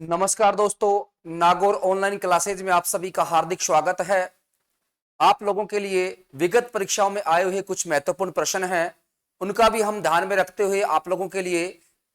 नमस्कार दोस्तों, Nagaur online classes में आप सभी का हार्दिक स्वागत है। आप लोगों के लिए विगत परीक्षाओं में आए हुए कुछ महत्वपूर्ण प्रश्न हैं, उनका भी हम ध्यान में रखते हुए आप लोगों के लिए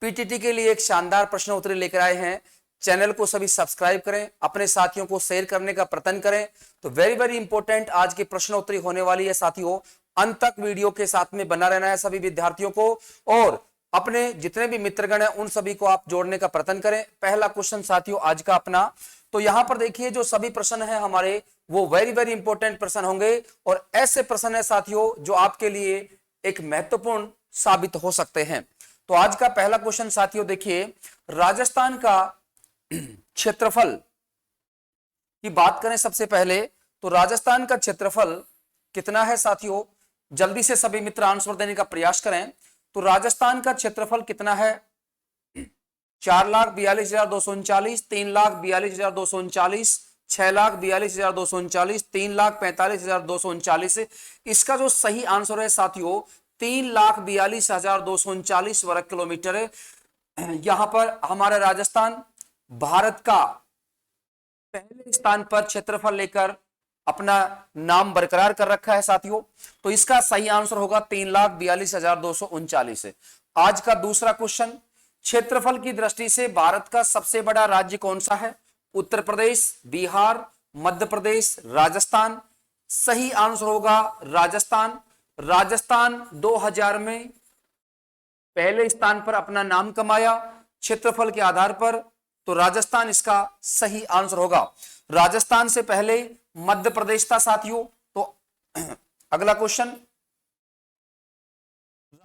पीटीटी के लिए एक शानदार प्रश्न उत्तरी लेकर आए हैं। चैनल को सभी सब्सक्राइब करें, अपने साथियों को शेयर करने का प्रयत्न करें। तो वेरी वेरी इंपॉर्टेंट आज की प्रश्न उत्तरी होने वाली है साथियों। अंत तक वीडियो के साथ में बना रहना है सभी विद्यार्थियों को, और अपने जितने भी मित्रगण हैं उन सभी को आप जोड़ने का प्रयत्न करें। पहला क्वेश्चन साथियों आज का अपना, तो यहां पर देखिए जो सभी प्रश्न हैं हमारे वो वेरी वेरी इंपॉर्टेंट प्रश्न होंगे, और ऐसे प्रश्न है साथियों जो आपके लिए एक महत्वपूर्ण साबित हो सकते हैं। तो आज का पहला क्वेश्चन साथियों देखिए, राजस्थान का क्षेत्रफल की बात करें सबसे पहले, तो राजस्थान का क्षेत्रफल कितना है साथियों? जल्दी से सभी मित्र आंसर देने का प्रयास करें। तो राजस्थान का क्षेत्रफल कितना है? 4,42,239, 3,42,239, 6,42,239, 3,45,239। इसका जो सही आंसर है साथियों 3,42,239 वर्ग किलोमीटर। यहां पर हमारा राजस्थान भारत का पहले स्थान पर क्षेत्रफल लेकर अपना नाम बरकरार कर रखा है साथियों। तो इसका सही आंसर होगा 3,42,239। आज का दूसरा क्वेश्चन, क्षेत्रफल की दृष्टि से भारत का सबसे बड़ा राज्य कौन सा है? उत्तर प्रदेश, बिहार, मध्य प्रदेश, राजस्थान। सही आंसर होगा राजस्थान। राजस्थान 2000 में पहले स्थान पर अपना नाम कमाया क्षेत्रफल के आधार पर, तो राजस्थान इसका सही आंसर होगा। राजस्थान से पहले मध्य प्रदेश था साथियों। तो अगला क्वेश्चन,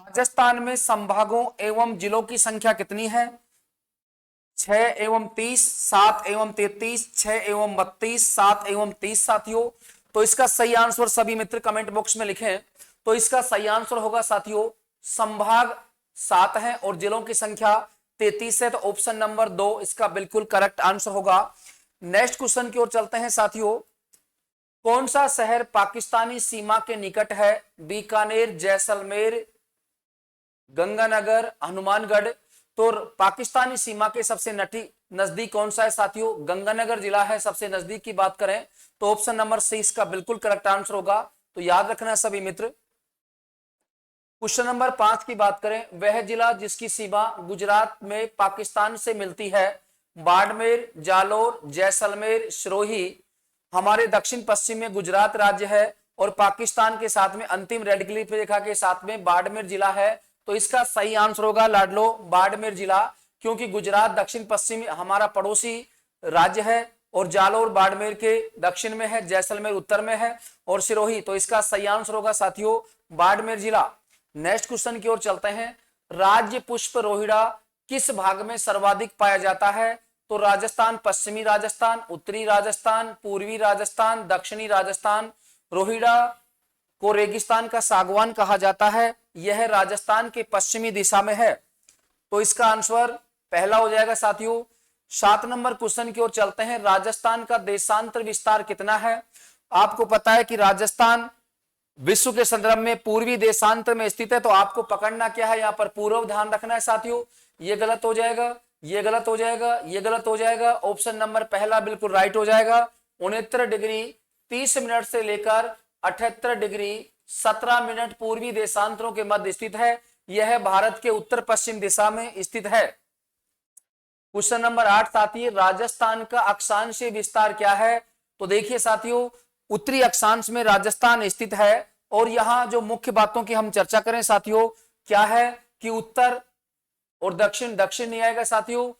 राजस्थान में संभागों एवं जिलों की संख्या कितनी है? 6 एवं 30, 7 एवं 33, 6 एवं 32, 7 एवं 30 साथियों। तो इसका सही आंसर सभी मित्र कमेंट बॉक्स में लिखें। तो इसका सही आंसर होगा साथियों, संभाग 7 है और जिलों की संख्या 33 है। तो ऑप्शन नंबर 2 इसका बिल्कुल करेक्ट आंसर होगा। नेक्स्ट क्वेश्चन की ओर चलते हैं साथियों, कौन सा शहर पाकिस्तानी सीमा के निकट है? बीकानेर, जैसलमेर, गंगानगर, हनुमानगढ़। तो पाकिस्तानी सीमा के सबसे नजदीक कौन सा है साथियों? गंगानगर जिला है सबसे नजदीक की बात करें तो ऑप्शन नंबर सी इसका बिल्कुल करेक्ट आंसर होगा। तो याद रखना सभी मित्र। क्वेश्चन नंबर 5 की बात करें, वह जिला जिसकी सीमा गुजरात में पाकिस्तान से मिलती है? बाड़मेर, जालोर, जैसलमेर, सिरोही। हमारे दक्षिण पश्चिम में गुजरात राज्य है और पाकिस्तान के साथ में अंतिम रेड क्लिफ रेखा के साथ में बाड़मेर जिला है। तो इसका सही आंसर होगा लाडलो बाड़मेर जिला, क्योंकि गुजरात दक्षिण पश्चिम हमारा पड़ोसी राज्य है और जालोर बाड़मेर के दक्षिण में है, जैसलमेर उत्तर में है और सिरोही। तो इसका सही आंसर होगा साथियों बाड़मेर जिला। नेक्स्ट क्वेश्चन की ओर चलते हैं, राज्य पुष्प रोहिड़ा किस भाग में सर्वाधिक पाया जाता है? तो राजस्थान, पश्चिमी राजस्थान, उत्तरी राजस्थान, पूर्वी राजस्थान, दक्षिणी राजस्थान। रोहिड़ा को रेगिस्तान का सागवान कहा जाता है, यह राजस्थान के पश्चिमी दिशा में है। तो इसका आंसर पहला हो जाएगा साथियों। 7 नंबर क्वेश्चन की ओर चलते हैं, राजस्थान का देशांतर विस्तार कितना है? आपको पता है कि राजस्थान विश्व के संदर्भ में पूर्वी देशांतर में स्थित है। तो आपको पकड़ना क्या है, यहां पर पूर्व ध्यान रखना है साथियों। ये गलत हो जाएगा, ये गलत हो जाएगा, ये गलत हो जाएगा। ऑप्शन नंबर पहला बिल्कुल राइट हो जाएगा। 69 डिग्री 30 मिनट से लेकर 78 डिग्री 17 मिनट पूर्वी देशांतरों के मध्य स्थित है। यह भारत के उत्तर पश्चिम दिशा में स्थित है। क्वेश्चन नंबर 8 साथी, राजस्थान का अक्षांशीय विस्तार क्या है? तो देखिए साथियों, उत्तरी अक्षांश में राजस्थान स्थित है और यहां जो मुख्य बातों की हम चर्चा करें साथियों, क्या है कि उत्तर और दक्षिण, दक्षिण नहीं आएगा साथियों।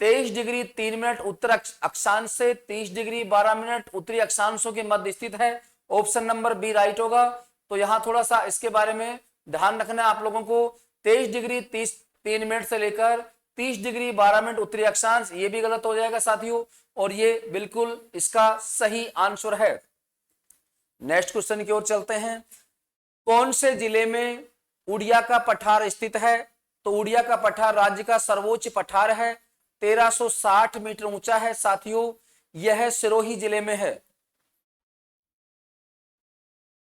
23 डिग्री 3 मिनट उत्तर अक्षांश से 30 डिग्री 12 मिनट उत्तरी अक्षांशों के मध्य स्थित है। ऑप्शन नंबर बी राइट होगा। तो यहां थोड़ा सा इसके बारे में ध्यान रखना है आप लोगों को। 23 डिग्री 3 मिनट से लेकर 30 डिग्री 12 मिनट उत्तरी अक्षांश, ये भी गलत हो जाएगा साथियों और ये बिल्कुल इसका सही आंसर है। नेक्स्ट क्वेश्चन की ओर चलते हैं, कौन से जिले में उड़िया का पठार स्थित है? तो उड़िया का पठार राज्य का सर्वोच्च पठार है, 1360 मीटर ऊंचा है साथियों। यह सिरोही जिले में है।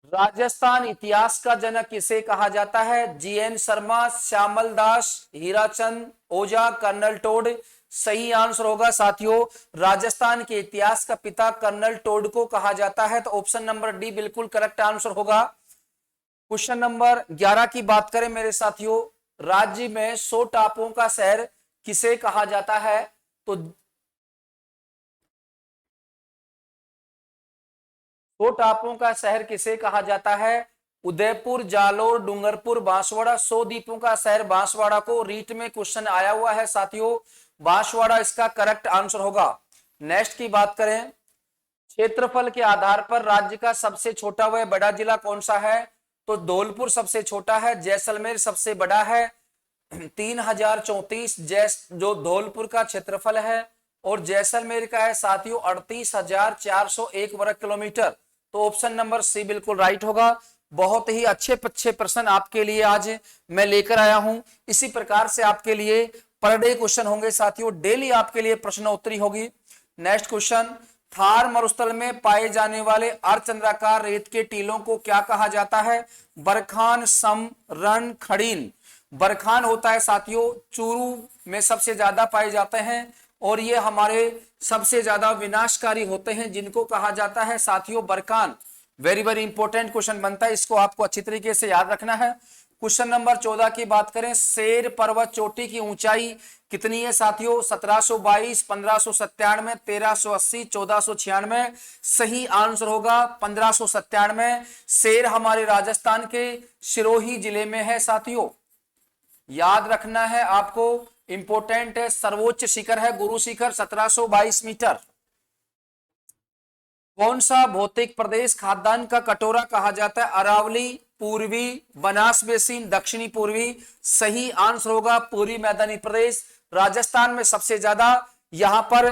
राजस्थान इतिहास का जनक किसे कहा जाता है? जीएन शर्मा, श्यामल दास, हीराचंद ओझा, कर्नल टोड। सही आंसर होगा साथियों, राजस्थान के इतिहास का पिता कर्नल टोड को कहा जाता है, तो ऑप्शन नंबर डी बिल्कुल करेक्ट आंसर होगा। क्वेश्चन नंबर 11 की बात करें मेरे साथियों, राज्य में 100 टापुओं का शहर किसे कहा जाता है? तो 100 टापुओं का शहर किसे कहा जाता है? उदयपुर, जालोर, डूंगरपुर, बांसवाड़ा। 100 द्वीपों का शहर बांसवाड़ा को रीट में क्वेश्चन आया हुआ है साथियों, बांसवाड़ा इसका करेक्ट आंसर होगा। नेक्स्ट की बात करें, क्षेत्रफल के आधार पर राज्य का सबसे छोटा व बड़ा जिला कौन सा है? तो धौलपुर सबसे छोटा है, जैसलमेर सबसे बड़ा है 3034 जो धौलपुर का क्षेत्रफल है, और जैसलमेर का है साथियों 38,401 वर्ग किलोमीटर। तो ऑप्शन नंबर सी बिल्कुल राइट होगा। बहुत ही अच्छे प्रश्न आपके लिए आज मैं लेकर आया हूं। इसी प्रकार से आपके लिए पर डे क्वेश्चन होंगे साथियों, डेली आपके लिए प्रश्नोत्तरी होगी। नेक्स्ट क्वेश्चन, थार मरुस्थल में पाए जाने वाले अर्धचंद्राकार रेत के टीलों को क्या कहा जाता है? बरखान, सम, रण, खड़ीन। बरखान होता है साथियों, चूरू में सबसे ज्यादा पाए जाते हैं, और ये हमारे सबसे ज्यादा विनाशकारी होते हैं, जिनको कहा जाता है साथियों barchan. Very very important question बनता है, इसको आपको अच्छी तरीके से याद रखना है। क्वेश्चन नंबर 14 की बात करें, शेर पर्वत चोटी की ऊंचाई कितनी है साथियों? 1722, 1597, 1380, 1496। सही आंसर होगा 1597। शेर हमारे राजस्थान के सिरोही जिले में है साथियों, याद रखना है आपको, इंपॉर्टेंट है। सर्वोच्च शिखर है गुरु शिखर 1722 मीटर। कौन सा भौतिक प्रदेश खाद्यान्न का कटोरा कहा जाता है? अरावली, पूर्वी, बनास बेसिन, दक्षिणी पूर्वी। सही आंसर होगा पूर्वी मैदानी प्रदेश। राजस्थान में सबसे ज्यादा यहां पर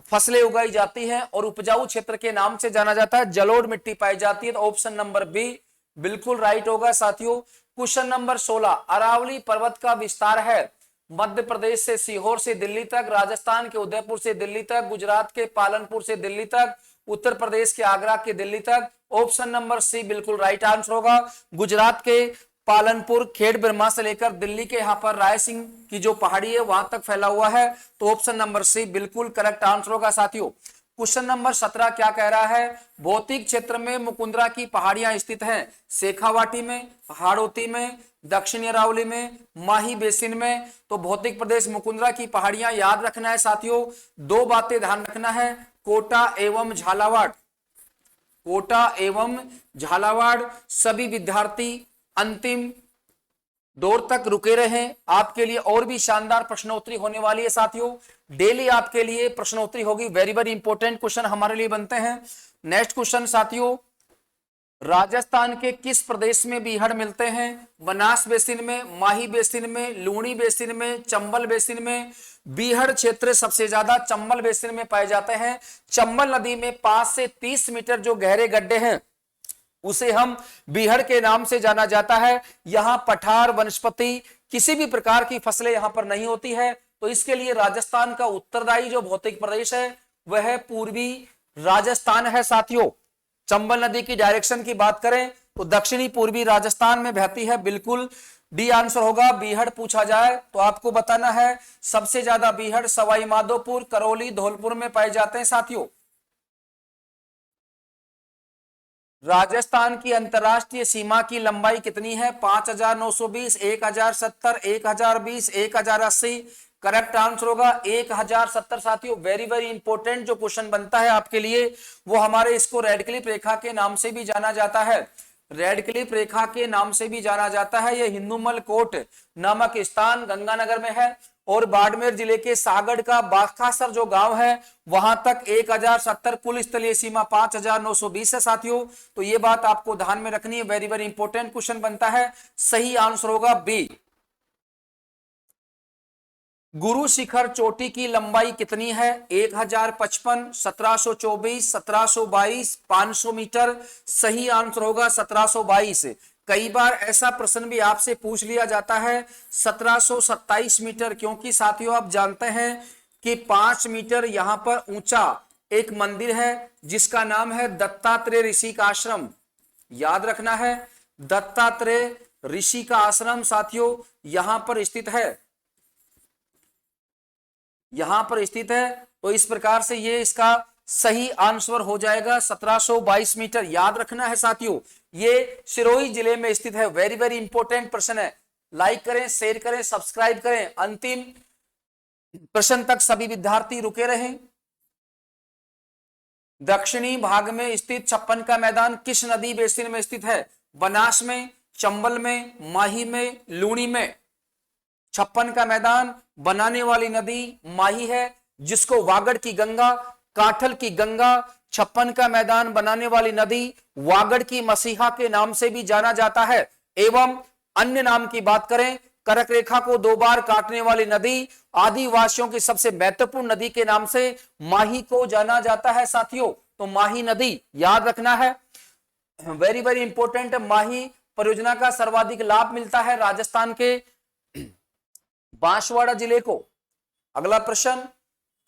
फसलें उगाई जाती हैं और उपजाऊ क्षेत्र के नाम से जाना जाता है, जलोढ़ मिट्टी पाई जाती है, तो ऑप्शन नंबर बी बिल्कुल राइट होगा साथियों। क्वेश्चन नंबर 16, अरावली पर्वत का विस्तार है मध्य प्रदेश से सीहोर से दिल्ली तक, राजस्थान के उदयपुर से दिल्ली तक, गुजरात के पालनपुर से दिल्ली तक, उत्तर प्रदेश के आगरा के दिल्ली तक। ऑप्शन नंबर सी बिल्कुल राइट आंसर होगा। गुजरात के पालनपुर, खेड़ ब्रह्मा से लेकर दिल्ली के यहाँ पर रायसिंह की जो पहाड़ी है वहां तक फैला हुआ है, तो ऑप्शन नंबर सी बिल्कुल करेक्ट आंसर होगा साथियों। क्वेश्चन नंबर 17 क्या कह रहा है? भौतिक क्षेत्र में मुकुंदरा की पहाड़ियां स्थित हैं, शेखावाटी में, हाड़ौती में, दक्षिणी अरावली में, माही बेसिन में। तो भौतिक प्रदेश मुकुंदरा की पहाड़ियां याद रखना है साथियों, दो बातें ध्यान रखना है, कोटा एवं झालावाड़। कोटा एवं झालावाड़। सभी विद्यार्थी अंतिम दौर तक रुके रहे, आपके लिए और भी शानदार प्रश्नोत्तरी होने वाली है साथियों, डेली आपके लिए प्रश्नोत्तरी होगी। वेरी वेरी इंपॉर्टेंट क्वेश्चन हमारे लिए बनते हैं। नेक्स्ट क्वेश्चन साथियों, राजस्थान के किस प्रदेश में बीहड़ मिलते हैं? बनास बेसिन में, माही बेसिन में, लूणी बेसिन में, चंबल बेसिन में। बीहड़ क्षेत्र सबसे ज्यादा चंबल बेसिन में पाए जाते हैं। चंबल नदी में 5 से 30 मीटर जो गहरे गड्ढे हैं उसे हम बीहड़ के नाम से जाना जाता है। यहां पठार वनस्पति किसी भी प्रकार की फसलें यहां पर नहीं होती है, तो इसके लिए राजस्थान का उत्तरदायी जो भौतिक प्रदेश है वह पूर्वी राजस्थान है साथियों। चंबल नदी की डायरेक्शन की बात करें तो दक्षिणी पूर्वी राजस्थान में बहती है, बिल्कुल डी आंसर होगा। बीहड़ पूछा जाए तो आपको बताना है सबसे ज्यादा बीहड़ सवाई माधोपुर, करौली, धौलपुर में पाए जाते हैं साथियों। राजस्थान की अंतरराष्ट्रीय सीमा की लंबाई कितनी है? 5,920, 1,070, 1,020, 1,080। करेक्ट आंसर होगा 1,070 साथियों। वेरी वेरी इंपॉर्टेंट जो क्वेश्चन बनता है आपके लिए वो हमारे इसको रेड क्लिफ रेखा के नाम से भी जाना जाता है। रेड क्लिफ रेखा के नाम से भी जाना जाता है। यह हिंदूमल कोट नामक स्थान गंगानगर में है, और बाड़मेर जिले के सागड़ का बाखासर जो गांव है वहां तक 1,070, कुल स्थलीय सीमा 5,920 है साथियों। तो ये बात आपको ध्यान में रखनी है, वेरी वेरी इंपॉर्टेंट क्वेश्चन बनता है। सही आंसर होगा बी। गुरु शिखर चोटी की लंबाई कितनी है? 1,055, 1724, 1722, 500 मीटर। सही आंसर होगा 1722। कई बार ऐसा प्रश्न भी आपसे पूछ लिया जाता है 1727 मीटर, क्योंकि साथियों आप जानते हैं कि 5 मीटर यहां पर ऊंचा एक मंदिर है जिसका नाम है दत्तात्रेय ऋषि का आश्रम। याद रखना है। दत्तात्रेय ऋषि का आश्रम साथियों यहां पर स्थित है, यहां पर स्थित है। तो इस प्रकार से ये इसका सही आंसर हो जाएगा 1722 मीटर। याद रखना है साथियों, ये सिरोही जिले में स्थित है। वेरी वेरी इंपॉर्टेंट प्रश्न है। लाइक करें, शेयर करें, सब्सक्राइब करें। अंतिम प्रश्न तक सभी विद्यार्थी रुके रहें। दक्षिणी भाग में स्थित छप्पन का मैदान किस नदी बेसिन में स्थित है? बनास में, चंबल में, माही में, लूनी में। छप्पन का मैदान बनाने वाली नदी माही है, जिसको वागड़ की गंगा, काठल की गंगा, छप्पन का मैदान बनाने वाली नदी वागड़ की मसीहा के नाम से भी जाना जाता है। एवं अन्य नाम की बात करें, कर्क रेखा को 2 बार काटने वाली नदी, आदिवासियों की सबसे महत्वपूर्ण नदी के नाम से माही को जाना जाता है साथियों। तो माही नदी याद रखना है। Very very important. माही परियोजना का सर्वाधिक लाभ मिलता है राजस्थान के बांसवाड़ा जिले को। अगला प्रश्न,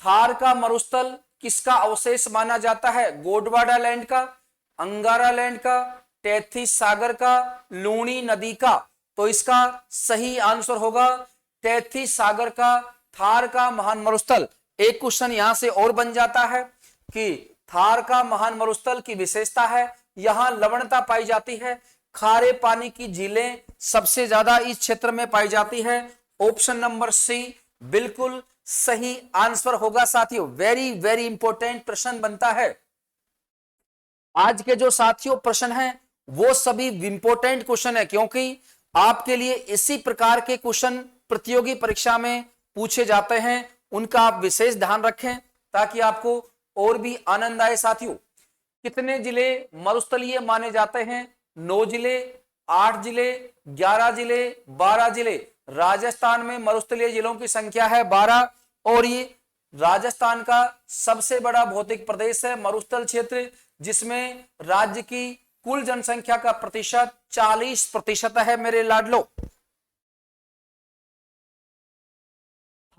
थार का मरुस्थल किसका अवशेष माना जाता है? गोडवाडा लैंड का, अंगारा लैंड का, तैथिस सागर का, लूनी नदी का। तो इसका सही आंसर होगा तैथिस सागर का, थार का महान मरुस्थल। एक क्वेश्चन यहां से और बन जाता है कि थार का महान मरुस्थल की विशेषता है यहां लवणता पाई जाती है। खारे पानी की झीलें सबसे ज्यादा इस क्षेत्र में पाई जाती है। ऑप्शन नंबर सी बिल्कुल सही आंसर होगा साथियों। वेरी वेरी इंपॉर्टेंट प्रश्न बनता है। आज के जो साथियों प्रश्न हैं वो सभी इंपॉर्टेंट क्वेश्चन है, क्योंकि आपके लिए इसी प्रकार के क्वेश्चन प्रतियोगी परीक्षा में पूछे जाते हैं। उनका आप विशेष ध्यान रखें ताकि आपको और भी आनंद आए साथियों। कितने जिले मरुस्थलीय माने जाते हैं? 9 जिले, 8 जिले, 11 जिले, 12 जिले। राजस्थान में मरुस्थलीय जिलों की संख्या है 12 और ये राजस्थान का सबसे बड़ा भौतिक प्रदेश है मरुस्थल क्षेत्र, जिसमें राज्य की कुल जनसंख्या का प्रतिशत 40% है मेरे लाडलो।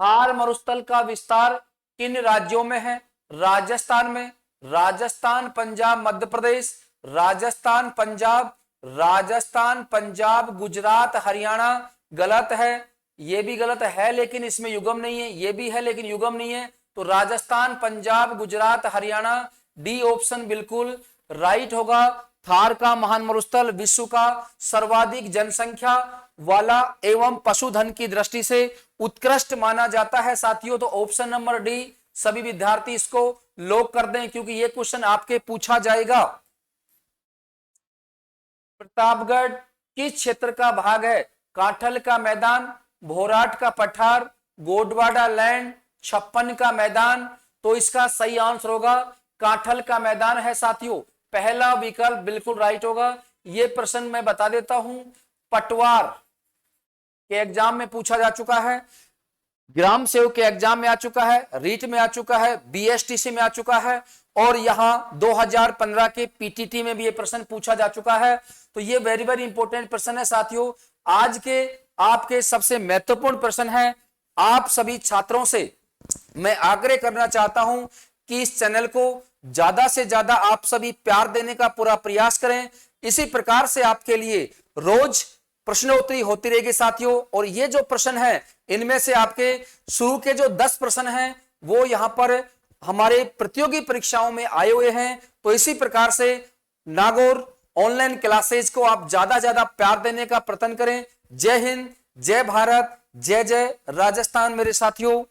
थार मरुस्थल का विस्तार किन राज्यों में है? राजस्थान में, राजस्थान, पंजाब, मध्य प्रदेश, राजस्थान, पंजाब, राजस्थान, पंजाब, गुजरात, हरियाणा। गलत है, ये भी गलत है लेकिन इसमें युगम नहीं है, ये भी है लेकिन युगम नहीं है। तो राजस्थान, पंजाब, गुजरात, हरियाणा, डी ऑप्शन बिल्कुल राइट होगा। थार का महान मरुस्थल विश्व का सर्वाधिक जनसंख्या वाला एवं पशुधन की दृष्टि से उत्कृष्ट माना जाता है साथियों। तो ऑप्शन नंबर डी सभी विद्यार्थी इसको लॉक कर दें, क्योंकि यह क्वेश्चन आपके पूछा जाएगा। प्रतापगढ़ किस क्षेत्र का भाग है? काठल का मैदान, भोराट का पठार, गोडवाडा लैंड, छप्पन का मैदान। तो इसका सही आंसर होगा काठल का मैदान है साथियों। पहला विकल्प बिल्कुल राइट होगा। यह प्रश्न मैं बता देता हूं, पटवार के एग्जाम में पूछा जा चुका है, ग्राम सेवक के एग्जाम में आ चुका है, रीट में आ चुका है, बीएसटीसी में आ चुका है और यहां 2015 के पीटीटी में भी यह प्रश्न पूछा जा चुका है। तो ये वेरी वेरी इंपॉर्टेंट प्रश्न है साथियों। आज के आपके सबसे महत्वपूर्ण प्रश्न है। आप सभी छात्रों से मैं आग्रह करना चाहता हूं कि इस चैनल को ज्यादा से ज्यादा आप सभी प्यार देने का पूरा प्रयास करें। इसी प्रकार से आपके लिए रोज प्रश्नोत्तरी होती रहेगी साथियों। और ये जो प्रश्न है इनमें से आपके शुरू के जो 10 प्रश्न हैं वो यहां पर हमारे प्रतियोगी परीक्षाओं में आए हुए हैं। तो इसी प्रकार से नागौर ऑनलाइन क्लासेज को आप ज्यादा ज्यादा प्यार देने का प्रयत्न करें। जय हिंद, जय भारत, जय जय राजस्थान मेरे साथियों।